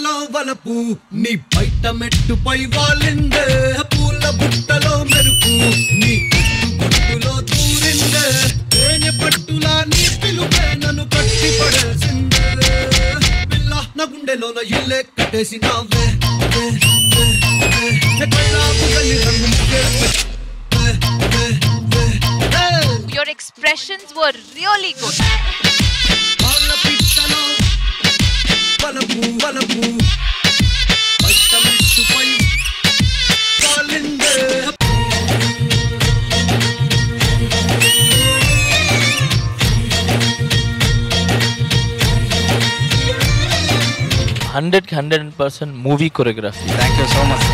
పిట్టలో వలపు నీ బయట మెట్టుపై వాలిందే పూల బుట్టలో మెరుపు నీ గుట్టులో దూరిందే తేనె పట్టులా నీ పిలుపే నన్ను కట్టి పడేసిందే పిల్ల నా గుండెలోన ఇల్లే కట్టేసినావే Your expressions were really good. Hundred 100% movie choreography. Thank you so much.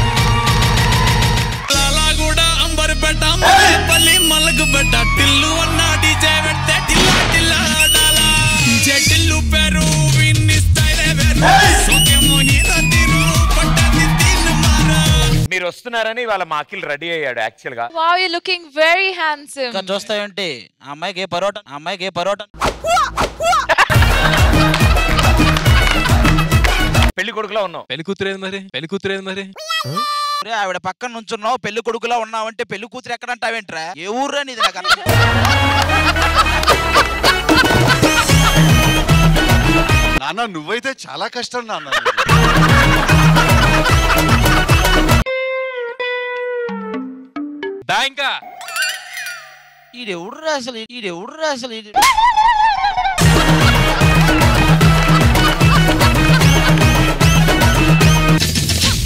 మీరు వస్తున్నారని వాళ్ళ మా అఖిల్ రెడీ అయ్యాడు యాక్చువల్ గా. Wow, you're looking very handsome. ఇంకా చూస్తాయంటే అమ్మాయికి ఏ పరోటా పెళ్లి కొడుకులా ఉన్నావు. పెళ్లి కూతురేది మరి ఆవిడ పక్కన నుంచున్నావు, పెళ్లి కొడుకులా ఉన్నావంటే పెళ్లి కూతురు ఎక్కడంటావేంట్రా? ఏ ఊర్రా నీది? నాకు నాన్న నువ్వైతే చాలా కష్టం నాన్న. ఇంకా ఈడెవడురా అసలు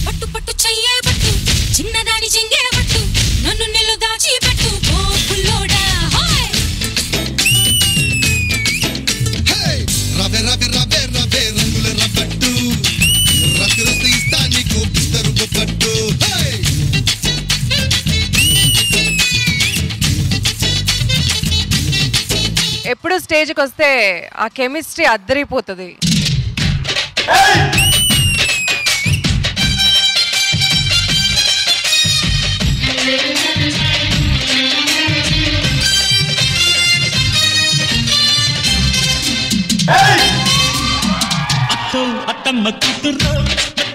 పట్టు పట్టు చెయ్యే పట్టు చిన్నదాని చింగే పట్టు నన్ను నెల్లు దాచి పెట్టు ఓ పుల్లోడా హాయ్ హే రవే రవే రవే రవే రంగుల రబ్బట్టు రక్త ఇస్తా నీకు పిస్తరు పట్టు హే ఎప్పుడు స్టేజ్కి వస్తే ఆ కెమిస్ట్రీ అద్దరిపోతుంది. అత్తో అత్తమ్మ కూతురు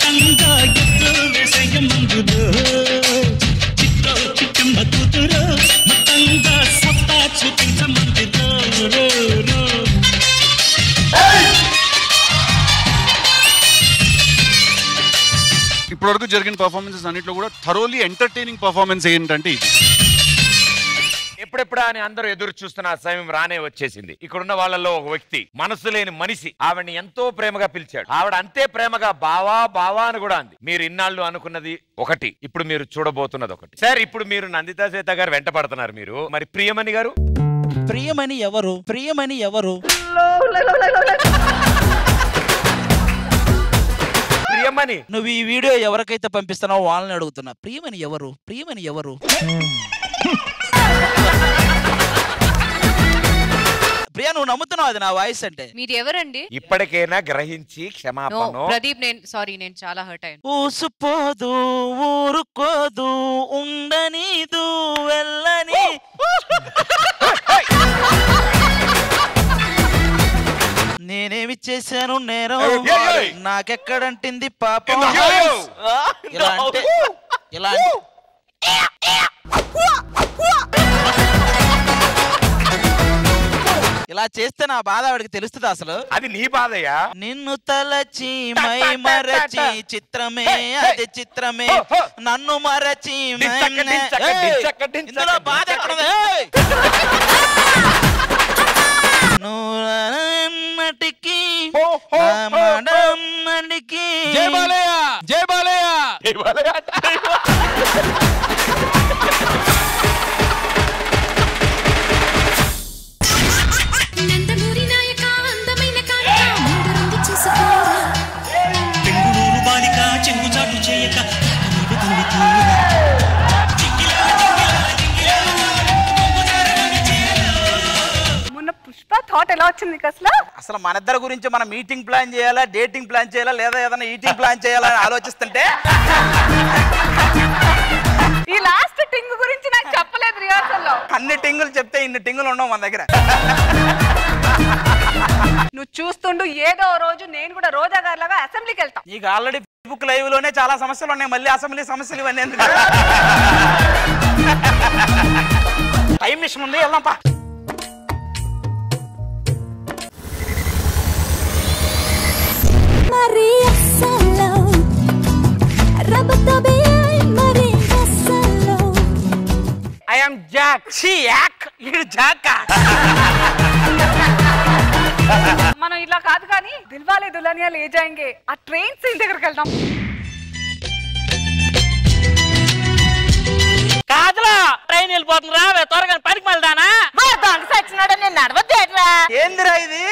తంగా ఎత్తు వేసయ్య ముందులో చిట్టో చిట్టమ్మ కూతురు మతంగా సత్తా చూపించ మందిలో రో రో. ఇప్పటివరకు జరిగిన పర్ఫార్మెన్సెస్ అన్నిట్లో కూడా థరోలీ ఎంటర్టైనింగ్ పర్ఫార్మెన్స్ ఏంటంటే ఇది. ఎప్పుడెప్పుడా అని అందరూ ఎదురు చూస్తున్న సమయం రానే వచ్చేసింది. ఇక్కడున్న వాళ్ళలో ఒక వ్యక్తి, మనసు లేని మనిషి, ఆవిడని ఎంతో ప్రేమగా పిలిచాడు. ఆవిడ అంతే ప్రేమగా బావా బావా అని కూడా అంది. మీరు ఇన్నాళ్ళు అనుకున్నది ఒకటి, ఇప్పుడు మీరు చూడబోతున్నది ఒకటి. సార్ ఇప్పుడు మీరు నందితా శ్వేత గారు వెంట పడుతున్నారు. మీరు మరి ప్రియమణి గారు, ప్రియమణి ఎవరు? ప్రియమణి నువ్వు ఈ వీడియో ఎవరికైతే పంపిస్తున్నావో వాళ్ళని అడుగుతున్నా. ప్రియమణి ఎవరు? ప్రియా నువ్వు నమ్ముతున్నావు అది నా వాయిస్ అంటే? మీరు ఎవరండి? ఇప్పటికైనా గ్రహించి క్షమాపణ. ప్రదీప్ నేను చాలా హర్ట్ అయ్యాను. ఊసుపోదు ఊరుకోదు ఉండనీదు వెళ్ళని నేనేమి చేశాను నేరం నాకెక్కడంటింది పాపం. ఇలా అంటే ఇలా చేస్తే నా బాధ ఆవిడకి తెలుస్తుంది అసలు. అది నీ బాధయా? నిన్ను తలచి మై మరచి చిత్రమే అది చిత్రమే నన్ను మరచి ఇందులో బాధ ఎక్కడది? నూనటికి నడికి జై బాలయ్య జై బాలయ్య జై బాలయ్య. నందమూరి నాయక అందమైన కాయక ముందరంగి చూసుకోరా పెంగుళూరు బాలిక చెంగుచాటు చేయక నీవే తల్లి తీరా మొన్న పుష్ప థాట్ ఎలా వచ్చింది అసలు? అసలు మన ఇద్దరి గురించి మనం మీటింగ్ ప్లాన్ చేయాలా, డేటింగ్ ప్లాన్ చేయాలా, లేదా ఏదైనా ఈటింగ్ ప్లాన్ చేయాలా అని ఆలోచిస్తుంటే ఈ లాస్ట్ టింగ్ గురించి నాకు చెప్పలేదు రిహార్సల్ లో. అన్ని టింగులు చెప్తే ఇన్ని టింగులు ఉండవు మన దగ్గర. నువ్వు చూస్తుండు ఏదో రోజు నేను కూడా రోజా గారిలాగా అసెంబ్లీకి వెళ్తా. నీకు ఆల్రెడీ ఫేస్బుక్ లైవ్ లోనే చాలా సమస్యలు ఉన్నాయి, మళ్ళీ అసెంబ్లీ సమస్యలు ఇవన్నీ ఎందుకు? టైం మిషన్ ఉంది, వెళ్దాంపా. I am Jack. మనం ఇలా కాదు కానీ దిల్వాలే దుల్హనియా లే జాయేంగే ఆ ట్రైన్ సీన్ దగ్గరికి వెళ్దాం. కాదులా ట్రైన్ వెళ్ళిపోతుందిరా, త్వరగా పనికి వెళ్దానా? సచ్చినాడు నేను నడవద్దేట్రా. ఏందిరా ఇది?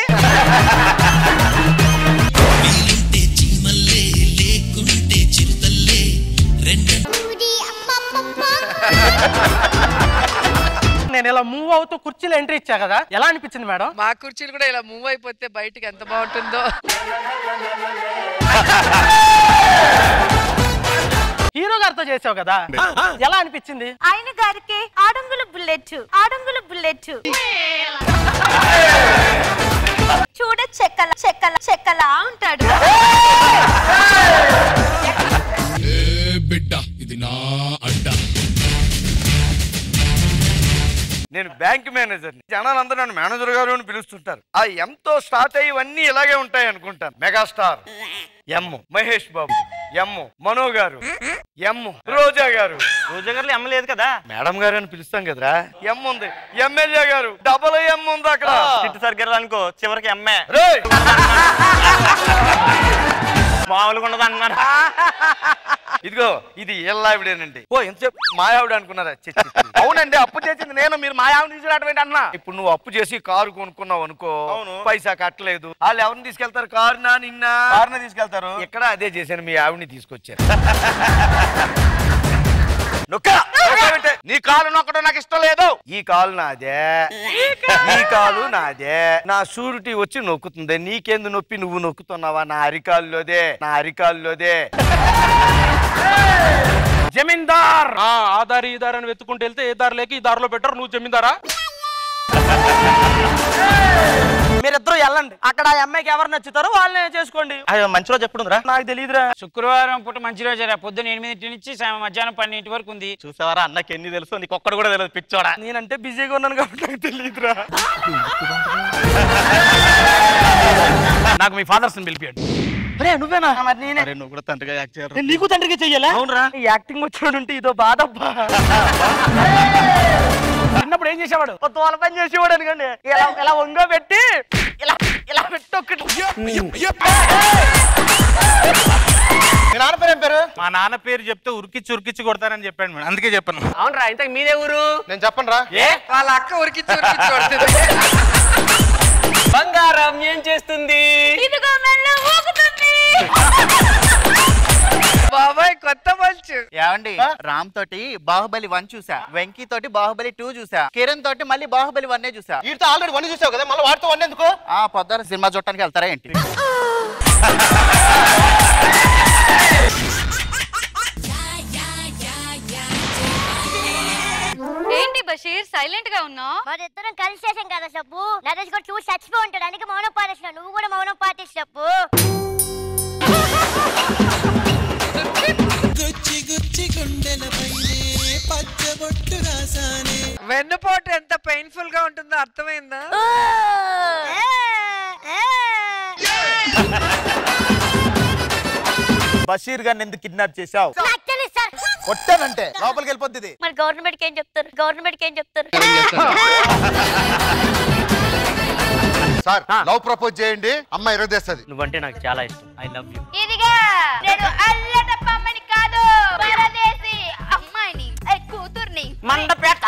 నేను ఇలా మూవ్ అవుతూ కుర్చీలో ఎంట్రీ ఇచ్చా కదా, ఎలా అనిపించింది మేడం? మా కుర్చీలు కూడా ఇలా మూవ్ అయిపోతే బయటికి ఎంత బాగుంటుందో. హీరో గారితో చేసావు కదా, ఎలా అనిపించింది? ఆయన గారికి ఆడంగుల బుల్లెట్ చూడ చెక్కల చెక్కల చెక్కలా ఉంటాడు. బిడ్డ ఇది నా అడ్డ. నేను బ్యాంక్ మేనేజర్. జనాలందరూ నన్ను మేనేజర్ గారు అని పిలుస్తుంటారు. ఆ ఎంతో స్టార్ట్ అయ్యి ఇవన్నీ ఇలాగే ఉంటాయి అనుకుంటాను. మెగాస్టార్ ఎమ్ మహేష్ బాబు, ఎమ్ మనో గారు, ఎమ్ రోజా గారు. రోజా గారు ఎమ్ లేదు కదా, మేడం గారు అని పిలుస్తాం కదరా. ఎమ్ ఉంది, ఎమ్మెల్యే గారు, డబల్ ఎమ్ ఉంది అక్కడ. చిట్టు సరిగ్గా అనుకో, చివరికి ఎమ్మె మామూలుగా ఉండదు అన్నారు. ఇదిగో ఇది ఏళ్ళావిడేనండి. ఓ ఎంతసేపు మాయావిడ అనుకున్నారా? అవునండి, అప్పు చేసింది నేను, మీరు మాయావిని తీసుకురావడం అన్నా. ఇప్పుడు నువ్వు అప్పు చేసి కారు కొనుక్కున్నావు అనుకో, పైసా కట్టలేదు, వాళ్ళు ఎవరిని తీసుకెళ్తారు? కారునా నిన్నా? కారునే తీసుకెళ్తారు. ఎక్కడ అదే చేశాను, మీ ఆవిడని తీసుకొచ్చారు. నీ కాలు నొక్కడం నాకు ఇష్టం లేదు. ఈ కాలు నాదే, ఈ కాలు నాదే. నా షూరిటీ వచ్చి నొక్కుతుంది. నీకెందు నొప్పి, నువ్వు నొక్కుతున్నావా? నా అరికాల్లోదే, నా అరికాల్లోదే. జమీందార్ ఆ దారి ఈ దారి అని వెతుకుంటూ వెళ్తే ఏ దారి లేక ఈ దారిలో పెట్టారు. నువ్వు జమీందారా? మీరిద్దరూ వెళ్ళండి, అక్కడ ఆ అమ్మాయికి ఎవరు నచ్చుతారో వాళ్ళనే చేసుకోండి. అయ్యో మంచి రోజు ఎప్పుడు నాకు తెలియదురా. శుక్రవారం పూట మంచి రోజు పొద్దున్న 8 నుంచి మధ్యాహ్నం 12 వరకు ఉంది. చూసావారా, అన్నకి ఎన్ని తెలుసు, నీకు ఒక్కడు కూడా తెలియదు పిచ్చోడా. నేనంటే బిజీగా ఉన్నాను కాబట్టి నాకు తెలియదురా. నాకు మీ ఫాదర్స్ పిలిపాడు. నువ్వేనా? మరి నేనే. నువ్వు కూడా తండ్రిగా యాక్ట్ చేయాలి. నీకు తండ్రికి చెయ్యాలా? అవునరా, ఈ యాక్టింగ్ వచ్చాడుంటే ఇదో బాధబ్బా. చిన్నప్పుడు ఏం చేసేవాడు? తోల పని చేసేవాడు అనుకోండి, ఇలా వంగో పెట్టి ఇలా ఇలా పెట్టి ఒక్కటి. మీ నాన్న పేరు ఏం పేరు? మా నాన్న పేరు చెప్తే ఉరికిచ్చి ఉరికిచ్చి కొడతానని చెప్పాను మేడం, అందుకే చెప్పాను. అవునరా, ఇంతకు మీదే ఊరు? నేను చెప్పను రా. వాళ్ళ అక్క ఉరికిచ్చి ఉరికిచ్చి కొడుతుంది. బంగారం ఏం చేస్తుంది? ఇదిగో మెల్ల ఊగుతుంది. బాబాయ్ కొత్త మంచు. ఏమండి, రామ్ తోటి బాహుబలి 1 చూసా, వెంకీ తోటి బాహుబలి 2 చూసా, కిరణ్ తోటి మళ్ళీ బాహుబలి 1 చూసా. వీటితో ఆల్రెడీ 1 చూసావు కదా, మళ్ళీ వాటితో 1 ఎందుకు? పొద్దున సినిమా చూడటానికి వెళ్తారా ఏంటి? ఏంటి బషీర్ సైలెంట్ గా ఉన్నావు? మరి ఇద్దరం కలిసి చేసాం కదా చెప్పు. నరేష్ కూడా చూసి చచ్చిపో ఉంటాడు, అందుకే మౌనం పాటిస్తున్నావు. నువ్వు కూడా మౌనం పాటించి చెప్పు. వెన్నుపోటు ఎంత పెయిన్ఫుల్ గా ఉంటుందో అర్థమైందా? బషీర్ గారిని ఎందుకు కిడ్నాప్ చేశావు? కొట్టానంటే లోపలికి వెళ్ళిపోద్ది. మరి గవర్నమెంట్ కి ఏం చెప్తారు? గవర్నమెంట్ కి ఏం చెప్తారు? సార్ లవ్ ప్రపోజ్ చేయండి, అమ్మాయి ఎరదేస్తుంది. నువ్వంటే నాకు చాలా ఇష్టం. I love you. ఇదిగా నేను అల్లటప్ప అమ్మని కాదు, పరదేశీ అమ్మాయిని, కూతుర్ని. మండపేట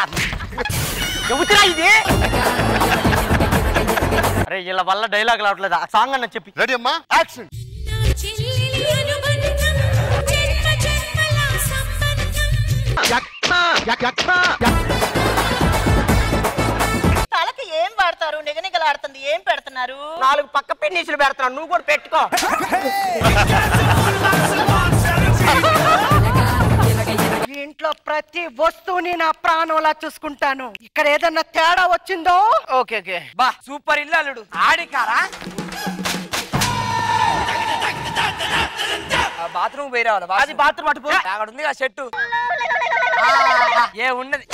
చెబుతురా ఇది. అరే వీళ్ళ వల్ల డైలాగ్ రావట్లేదు, ఆ సాంగ్ అన్న చెప్పి. రెడీ అమ్మా, యాక్షన్. తలకి ఏం వాడతారు? నిగనిగలాడుతుంది, ఏం పెడుతున్నారు? 4 పక్క పెన్నీసులు పెడుతున్నాను, నువ్వు కూడా పెట్టుకో. ఇంట్లో ప్రతి వస్తువుని నా ప్రాణంలా చూసుకుంటాను. ఇక్కడ ఏదన్నా తేడా వచ్చిందో ఓకే ఓకే బా సూపర్ ఇల్లు అల్లుడు. ఆడికారా బాత్రూమ్ పోయి రావాలి. అది బాత్రూమ్ అటు అక్కడ ఉంది కదా చెట్టు. ఏ ఉన్నది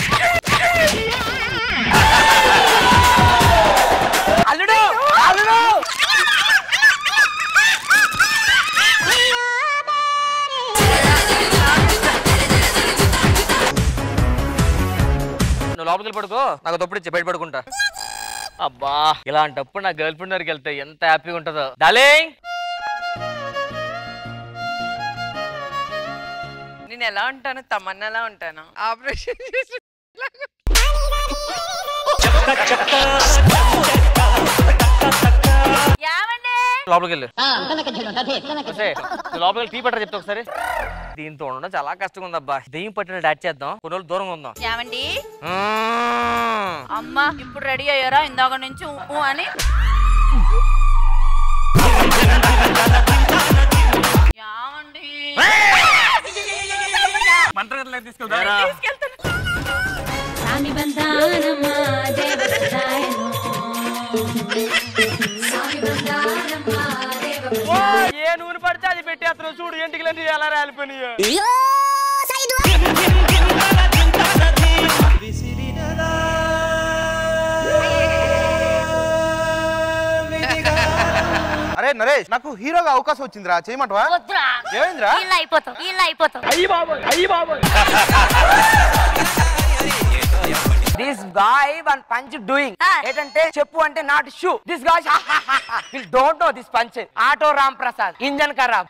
అల్లుడు అల్లుడు. నువ్వు లోపలికి వెళ్ళి పడుకో, నాకు తప్పుడు ఇచ్చి బయట పడుకుంటా. అబ్బా ఇలాంటప్పుడు నా గర్ల్ ఫ్రెండ్ దగ్గరికి వెళ్తే ఎంత హ్యాపీగా ఉంటుందో. డార్లింగ్ నేను ఎలా ఉంటాను, తమన్నా ఉంటాను. ఆపరేషన్ లోపలికి వెళ్ళు. లోపలికి టీ పట్టరా చెప్తా ఒకసారి. దీంతో ఉండడం చాలా కష్టంగా ఉంది అబ్బా. దెయ్యం పట్టిన డాట్ చేద్దాం, కొన్ని రోజులు దూరంగా ఉందాం. ఏమండి అమ్మా ఇప్పుడు రెడీ అయ్యారా? ఇందాక నుంచి అని ఏ నూనె పడితే అది పెట్టి అతను చూడు ఇంటికి ఎలా రాలిపోయినాయో. అరే నరేష్, నాకు హీరోగా అవకాశం వచ్చిందిరా, చేయమంటవా? ఏమైందిరా? This guy one punch doing ఏంటంటే చెప్పు అంటే not shoe. This guy will don't know this punch. Auto Ram Prasad engine ఖరాబ్.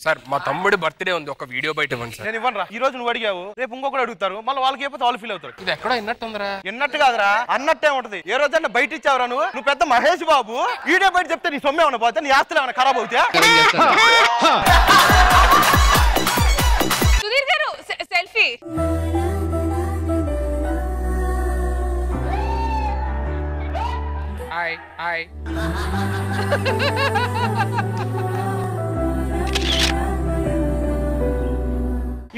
సార్ మా తమ్ముడి బర్త్డే ఉంది, ఒక వీడియో బయట ఇవ్వండి సార్. నేను ఇవ్వనరా. ఈ రోజు నువ్వు అడిగావు, రేపు ఇంకొకరు అడుగుతారు, మళ్ళీ వాళ్ళకి అయిపోతే వాళ్ళు ఫీల్ అవుతారు. ఇది ఎక్కడో విన్నట్టుందిరా. ఎన్నట్టు కాదురా, అన్నట్టే ఉంటది. ఏ రోజన్నా బయట ఇచ్చావురా నువ్వు పెద్ద మహేష్ బాబు. వీడియో బయట చెప్తే నీ సొమ్మే ఏమన్నా పోతే, నీ ఆస్తులు ఏమన్నా ఖరాబ్ అవుతాయా? సుధీర్ గారు సెల్ఫీ. హాయ్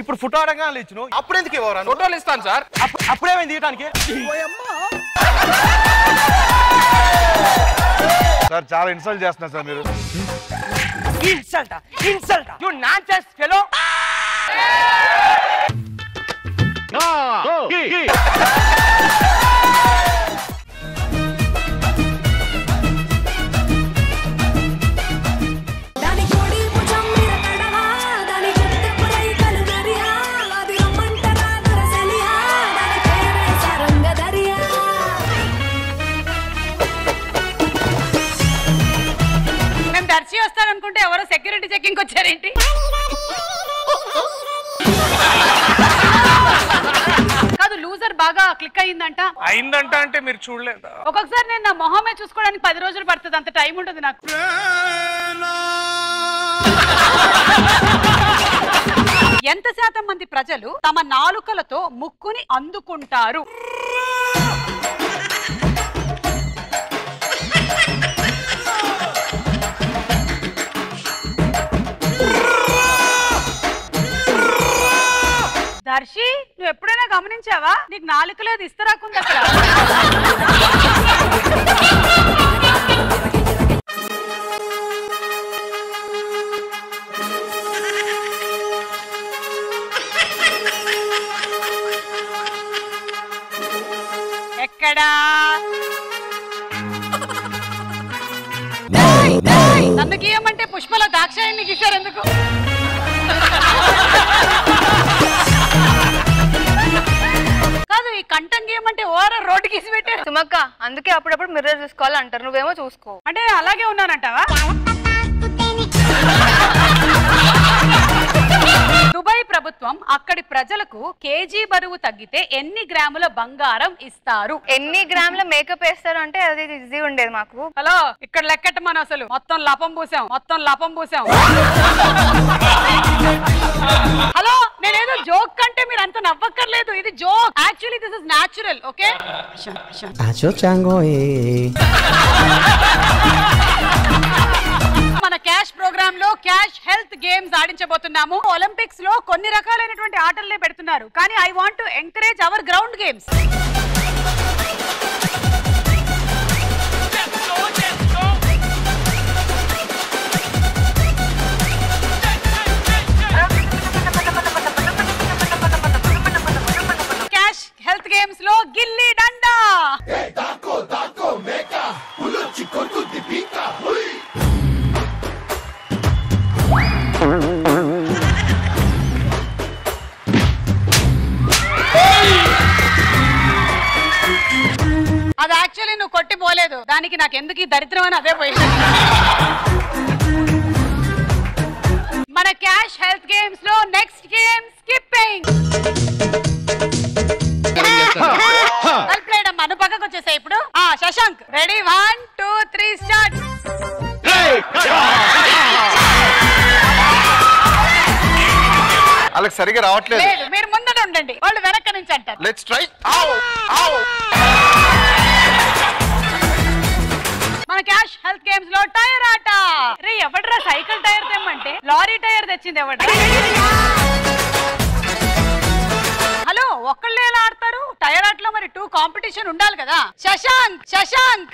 ఇప్పుడు ఫోటో అడగాలి ఇచ్చిన, అప్పుడు ఎందుకు ఇవ్వరా? ఫోటోలు ఇస్తాను సార్. అప్పుడేమైంది తీయటానికి? సార్ చాలా ఇన్సల్ట్ చేస్తున్నారు సార్ మీరు. Insult you nonsense fellow. మేము దర్శి వస్తారనుకుంటే ఎవరో సెక్యూరిటీ చెకింగ్ వచ్చారేంటి? కాదు లూజర్ బాగా క్లిక్ అయిందంట అంటే మీరు చూడలేదు. ఒక్కొక్కసారి నేను నా మొహమే చూసుకోవడానికి 10 రోజులు పడుతుంది, అంత టైం ఉంటుంది నాకు. ఎంత శాతం మంది ప్రజలు తమ నాలుకలతో ముక్కుని అందుకుంటారు? దర్శి నువ్వు ఎప్పుడైనా గమనించావా? నీకు నాలుక లేదు, ఇస్తరాకుంది అక్కడ. ఎక్కడా? నన్ను గీయమంటే పుష్పలో దాక్షాయణి గీశారు ఎందుకు? కాదు ఈ కంఠం గీయమంటే ఓర రోడ్డు గీసి పెట్టారు. సుమక్క అందుకే అప్పుడప్పుడు మిర్రర్ చూసుకోవాలి అంటారు, నువ్వేమో చూసుకో. అంటే అలాగే ఉన్నానంటావా? దుబాయ్ ప్రభుత్వం అక్కడి ప్రజలకు కేజీ బరువు తగ్గితే ఎన్ని గ్రాముల బంగారం ఇస్తారు? ఎన్ని గ్రాముల మేకప్ వేస్తారు అంటే అది ఈజీ ఉండేది మాకు. హలో ఇక్కడ లెక్కటమని అసలు మొత్తం లపం పూసాం. హలో నేనేదో జోక్ కంటే మీరు అంత నవ్వక్కర్లేదు, ఇది joke. Actually this is natural. Okay మన క్యాష్ ప్రోగ్రామ్ ప్రోగ్రామ్ లో క్యాష్ హెల్త్ గేమ్స్ ఆడించబోతున్నాము. ఒలింపిక్స్ లో కొన్ని రకాలైనటువంటి ఆటలనే పెడుతున్నారు, కానీ I want to encourage hour ground games. Cash health games లో గిల్లి డండా. అది యాక్చువల్లీ నువ్వు కొట్టి పోలేదు, దానికి నాకు ఎందుకు ఈ దరిద్రం అని అదే పోయింది. మన క్యాష్ హెల్త్ గేమ్స్ లో నెక్స్ట్ గేమ్ స్కిప్పింగ్. కలిపేయడం మన పక్కకు వచ్చేసాయి. ఇప్పుడు శశాంక్ రెడీ, 1 2 3 స్టార్ట్. వాళ్ళకి సరిగా రావట్లేదు. లేదు, మీరు ముందట ఉండండి, వాళ్ళు వెనక నుంచి అంటారు. Let's try. మన క్యాష్ హెల్త్ గేమ్స్ లో టైర్ ఆట. రే ఎవడ్రా సైకిల్ టైర్ తెమ్మంటే లారీ టైర్ తెచ్చింది ఎవడ్రా? హలో, ఒక్కళ్ళే ఎలా ఆడతారు టైర్ ఆటలో? మరి 2 కాంపిటీషన్ ఉండాలి కదా. శశాంక్ శశాంక్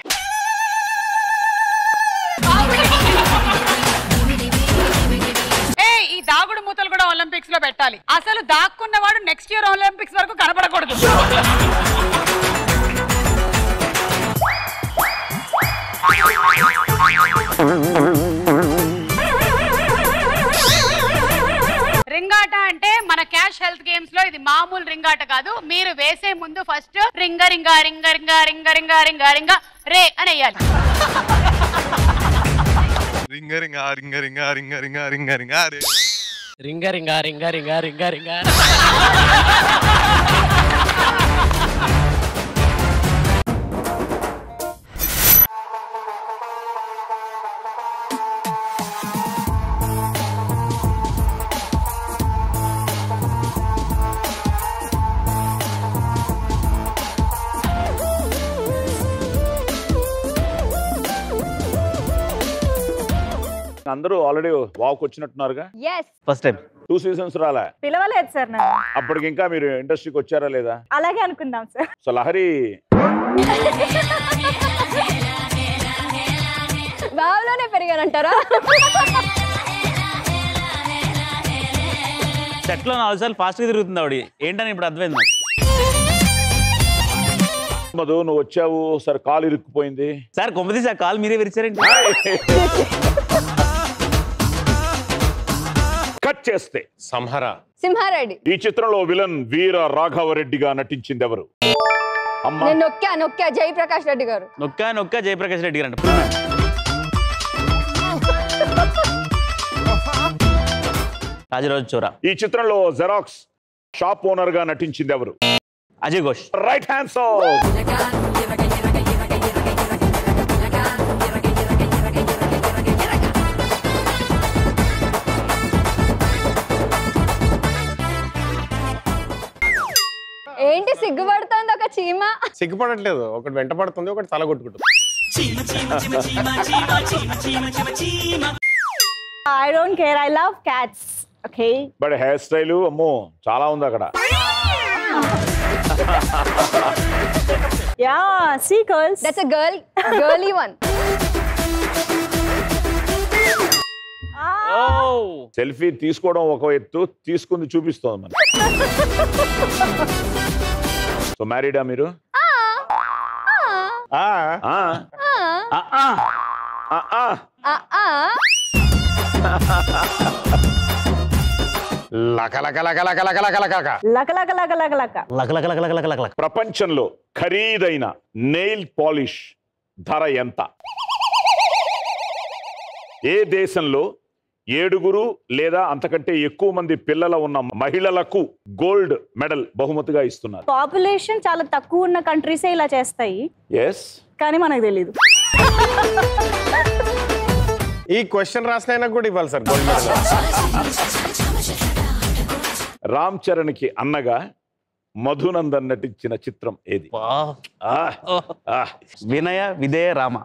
ఈ దాగుడు మూతలు కూడా ఒలింపిక్స్ లో పెట్టాలి. అసలు దాక్కున్నవాడు నెక్స్ట్ ఇయర్ ఒలింపిక్స్ వరకు కనపడకూడదు. రింగాట అంటే మన క్యాష్ హెల్త్ గేమ్స్ లో ఇది మామూలు రింగాట కాదు. మీరు వేసే ముందు ఫస్ట్ రింగ రింగ రింగ రింగ రింగ రింగ రింగ రింగ రే అని వేయాలి. రింగ రింగ రింగ రింగ రింగ రింగ రింగ రింగ రే రింగ రింగ రింగ రింగ రింగ రింగ. అందరూ ఆల్రెడీ వాక్ వచ్చినట్టున్నారుగా. ఫస్ట్ టైం 2 సీజన్స్ రాలే. పిలవలేదు సార్ నా. అప్పటికి ఇంకా మీరు ఇండస్ట్రీకి వచ్చారా లేదా? అలాగే అనుకుందాం సార్. సో లహరి బావులోనే పెరిగానంటారా? సెట్లో 4 సార్లు ఫాస్ట్ గా తిరుగుతుంది ఆవిడ. ఏంటని ఇప్పుడు అర్థమైంది. మధు నువ్వు వచ్చావు, సరే కాలు ఇరుక్కుపోయింది. సార్ కొంపదీసి ఆ కాలు మీరే విరిచారండి. కట్ చేస్తే సింహారెడ్డి. ఈ చిత్రంలో విలన్ వీర రాఘవరెడ్డిగా నటించింది ఎవరు? నేను నొక్కా జయప్రకాష్ రెడ్డి గారు. నొక్కా జయప్రకాష్ రెడ్డి గారు. రాజరాజు చోరా. ఈ చిత్రంలో జెరాక్స్ షాప్ ఓనర్ గా నటించింది ఎవరు? అజయ్ ఘోష్. Right hands. ఏంటి సిగ్గుపడుతోంది ఒక చీమ? సిగ్గుపడట్లేదు, ఒకటి వెంట పడుతుంది, ఒకటి తల కొట్టుకుంటుంది. I don't care, I love cats. Okay. But hair style అమ్మో చాలా ఉంది అక్కడ. Yeah, see girls. That's a girly one. Selfie తీసుకోవడం ఒక ఎత్తు, తీసుకుంది చూపిస్తోంది మన. సో మ్యారీడా మీరు? ప్రపంచంలో ఖరీదైన నెయిల్ పాలిష్ ధర ఎంత? ఏ దేశంలో 7 లేదా అంతకంటే ఎక్కువ మంది పిల్లల ఉన్న మహిళలకు గోల్డ్ మెడల్ బహుమతిగా ఇస్తున్నారు? పాపులేషన్ చాలా తక్కువ ఉన్న కంట్రీస్ ఇలా చేస్తాయి. ఎస్, కానీ మనకు తెలియదు. ఈ క్వశ్చన్ రాసిన కూడా ఇవ్వాలి sir gold medal. Ram Charan కి అన్నగా మధునందన్ నటించిన చిత్రం ఏది? వినయ విధేయ రామ.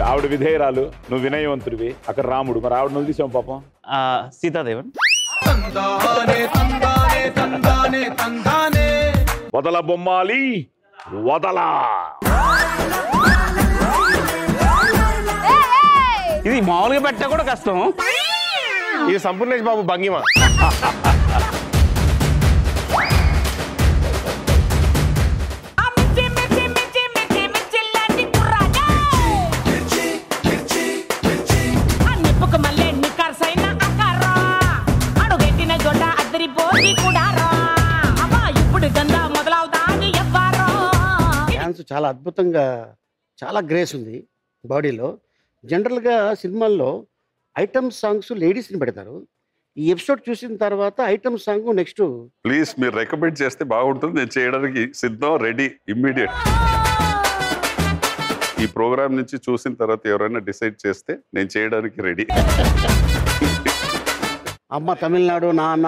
ఆవిడ విధేయరాలు, నువ్వు వినయవంతుడివి. అక్కడ రాముడు, మరి ఆవిడ నువ్వు తీసావు పాపం. సీతాదేవన్. వదల బొమ్మాలి, వదలా. ఇది మామూలుగా పెట్టా కూడా కష్టం. ఇది సంపూర్ణేష్ బాబు భంగిమ. డాన్స్ చాలా అద్భుతంగా, చాలా గ్రేస్ ఉంది బాడీలో. జనరల్గా సినిమాల్లో ఐటమ్ సాంగ్స్ లేడీస్ని పెడతారు. ఈ ఎపిసోడ్ చూసిన తర్వాత ఐటమ్ సాంగ్ నెక్స్ట్. ప్లీజ్ మీరు రికమెండ్ చేస్తే బాగుంటుంది. నేను చేయడానికి సిద్ధం, రెడీ, ఇమ్మీడియట్. ఈ ప్రోగ్రామ్ నుంచి చూసిన తర్వాత ఎవరైనా డిసైడ్ చేస్తే నేను చేయడానికి రెడీ. అమ్మ తమిళనాడు, నాన్న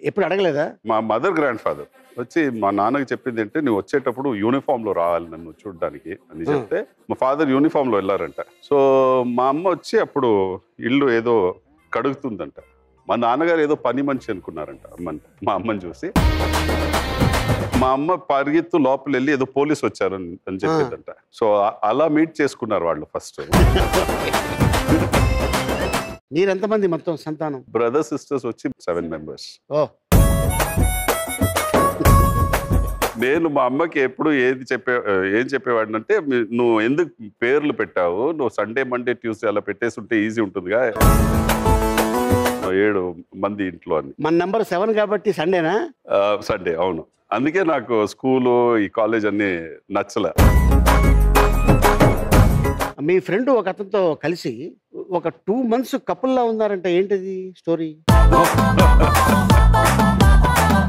ఎప్పుడు అడగలేదా? మా మదర్ గ్రాండ్ ఫాదర్ వచ్చి మా నాన్నకి చెప్పింది అంటే, నువ్వు వచ్చేటప్పుడు యూనిఫామ్ లో రావాలి నన్ను చూడడానికి అని చెప్తే, మా ఫాదర్ యూనిఫామ్ లో వెళ్ళారంట. సో మా అమ్మ వచ్చి అప్పుడు ఇల్లు ఏదో కడుగుతుందంట. మా నాన్నగారు ఏదో పని మనిషి అనుకున్నారంట అమ్మని, మా అమ్మని చూసి. మా అమ్మ పరిగెత్తు లోపల వెళ్ళి ఏదో పోలీసు వచ్చారు అని చెప్పిందంట. సో అలా మీట్ చేసుకున్నారు వాళ్ళు ఫస్ట్. మీరెంతమంది మొత్తం సంతానం? బ్రదర్ సిస్టర్స్ వచ్చి 7 members. నేను మా అమ్మకి ఎప్పుడు ఏం చెప్పేవాడిని అంటే, నువ్వు ఎందుకు పేర్లు పెట్టావు, నువ్వు సండే మండే ట్యూస్డే అలా పెట్టేసి ఉంటే ఈజీ ఉంటుందిగా, 7 మంది ఇంట్లో అని. మన నెంబర్ 7 కాబట్టి సండేనా? సండే, అవును. అందుకే నాకు స్కూలు ఈ కాలేజ్ అన్ని నచ్చలే. మీ ఫ్రెండ్ ఒక అతనితో కలిసి ఒక 2 months కపుల్లా ఉన్నారంటే ఏంటిది స్టోరీ?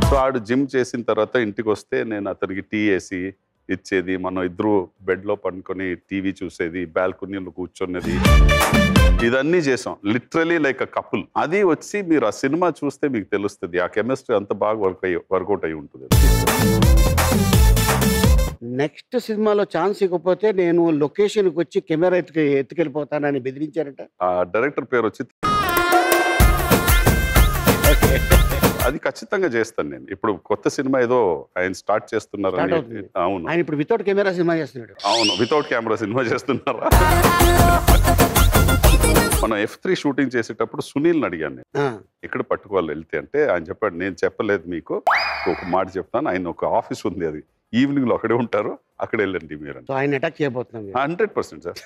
సో ఆడు జిమ్ చేసిన తర్వాత ఇంటికి వస్తే నేను అతనికి టీ వేసి ఇచ్చేది, మనం ఇద్దరు బెడ్లో పడుకొని టీవీ చూసేది, బాల్కనీలో కూర్చున్నది, ఇదన్నీ చేసాం. Literally like a couple. అది వచ్చి మీరు ఆ సినిమా చూస్తే మీకు తెలుస్తుంది ఆ కెమిస్ట్రీ అంత బాగా వర్కౌట్ అయి ఉంటుంది. నెక్స్ట్ సినిమాలో ఛాన్స్ ఇవ్వకపోతే నేను లొకేషన్కి వచ్చి కెమెరా ఎత్తుకెళ్ళిపోతానని బెదిరించారట. ఆ డైరెక్టర్ పేరు వచ్చి, అది ఖచ్చితంగా చేస్తాను నేను. ఇప్పుడు కొత్త సినిమా ఏదో ఆయన స్టార్ట్ చేస్తున్నారు. అవును, ఆయన ఇప్పుడు వితౌట్ కెమెరా సినిమా చేస్తున్నాడు. అవును, వితౌట్ కెమెరా సినిమా చేస్తున్నారా? మనం F3 షూటింగ్ చేసేటప్పుడు సునీల్ని అడిగాను నేను, ఎక్కడ పట్టుకోవాలి వెళ్తే అంటే, ఆయన చెప్పాడు, నేను చెప్పలేదు మీకు, ఒక మాట చెప్తాను, ఆయన ఒక ఆఫీస్ ఉంది, అది ఈవినింగ్ లో అక్కడే ఉంటారు, అక్కడ వెళ్ళండి మీరు. ఆయన అటాక్ చేయబోతున్నాం. 100% సార్.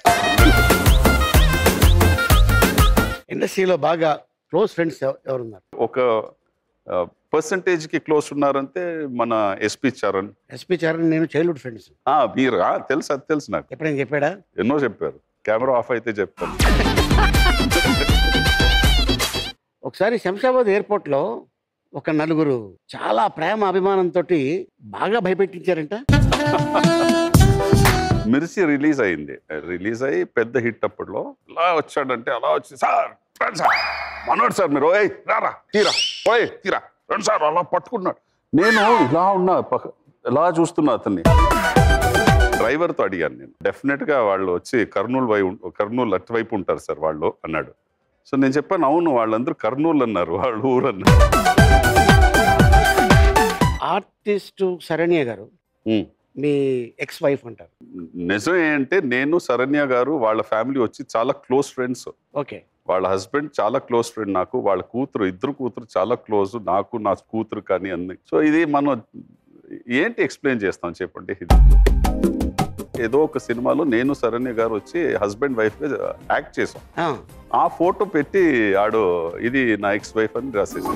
ఇండస్ట్రీలో బాగా క్లోజ్ ఫ్రెండ్స్ ఎవరున్నారు? ఒక పర్సంటేజ్ కి క్లోజ్ ఉన్నారంటే మన ఎస్పి చరణ్. ఎస్పి చరణ్ నేను చైల్డ్హుడ్ ఫ్రెండ్స్. మీరు తెలుసు, అది తెలుసు నాకు. ఎప్పుడైనా చెప్పాడా? ఎన్నో చెప్పారు. కెమెరా ఆఫ్ అయితే చెప్తాను. ఒకసారి శంషాబాద్ ఎయిర్పోర్ట్ లో ఒక 4 చాలా ప్రేమ అభిమానంతో బాగా భయపెట్టించారంట. మిర్చి రిలీజ్ అయింది. రిలీజ్ అయ్యి పెద్ద హిట్. అప్పట్లో ఇలా వచ్చాడంటే అలా వచ్చి, సార్ మనోడు సార్, మీరు ఓయ్ రారా తీరా, ఓయ్ తీరా రండి సార్, అలా పట్టుకున్నాడు. నేను ఇలా ఉన్నా, ఎలా చూస్తున్నా అతన్ని. డ్రైవర్తో అడిగాను నేను, డెఫినెట్ గా వాళ్ళు వచ్చి కర్నూలు అటువైపు ఉంటారు సార్ వాళ్ళు అన్నాడు. సో నేను చెప్పాను, అవును వాళ్ళందరూ కర్నూలు అన్నారు, వాళ్ళు ఊరు అన్నారు. ఆర్టిస్ట్ శరణ్య గారు మీ ఎక్స్ వైఫ్ అంటారు. నిజం ఏంటంటే, నేను శరణ్య గారు వాళ్ళ ఫ్యామిలీ వచ్చి చాలా క్లోజ్ ఫ్రెండ్స్. ఓకే. వాళ్ళ హస్బెండ్ చాలా క్లోజ్ ఫ్రెండ్ నాకు, వాళ్ళ కూతురు, ఇద్దరు కూతురు చాలా క్లోజ్ నాకు, నా కూతురు కానీ అన్ని. సో ఇది మనం ఏంటి ఎక్స్ప్లెయిన్ చేస్తాం చెప్పండి. ఇది ఏదో ఒక సినిమాలో నేను శరణ్య గారు వచ్చి హస్బెండ్ వైఫ్ గా యాక్ట్ చేసాం. ఆ ఫోటో పెట్టి ఆడు ఇది నా ఎక్స్ వైఫ్ అని రాసేసి.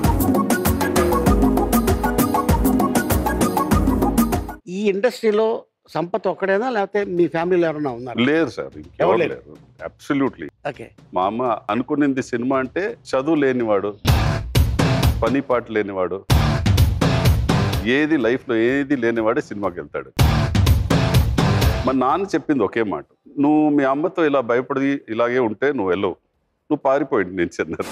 ఈ ఇండస్ట్రీలో సంపత్ ఒక్కడేనా, లేకపోతే మీ ఫ్యామిలీలో ఎవరైనా ఉన్నారు? లేదు సార్, ఎవరు లేరు. అబ్సల్యూట్లీ. ఓకే. మా అమ్మ అనుకునింది సినిమా అంటే చదువు లేనివాడు, పని పాట లేనివాడు, ఏది లైఫ్లో ఏది లేనివాడే సినిమాకి వెళ్తాడు. మా నాన్న చెప్పింది ఒకే మాట, నువ్వు మీ అమ్మతో ఇలా భయపడి ఇలాగే ఉంటే నువ్వు వెళ్ళవు, నువ్వు పారిపోయింది నేను చిన్నారు.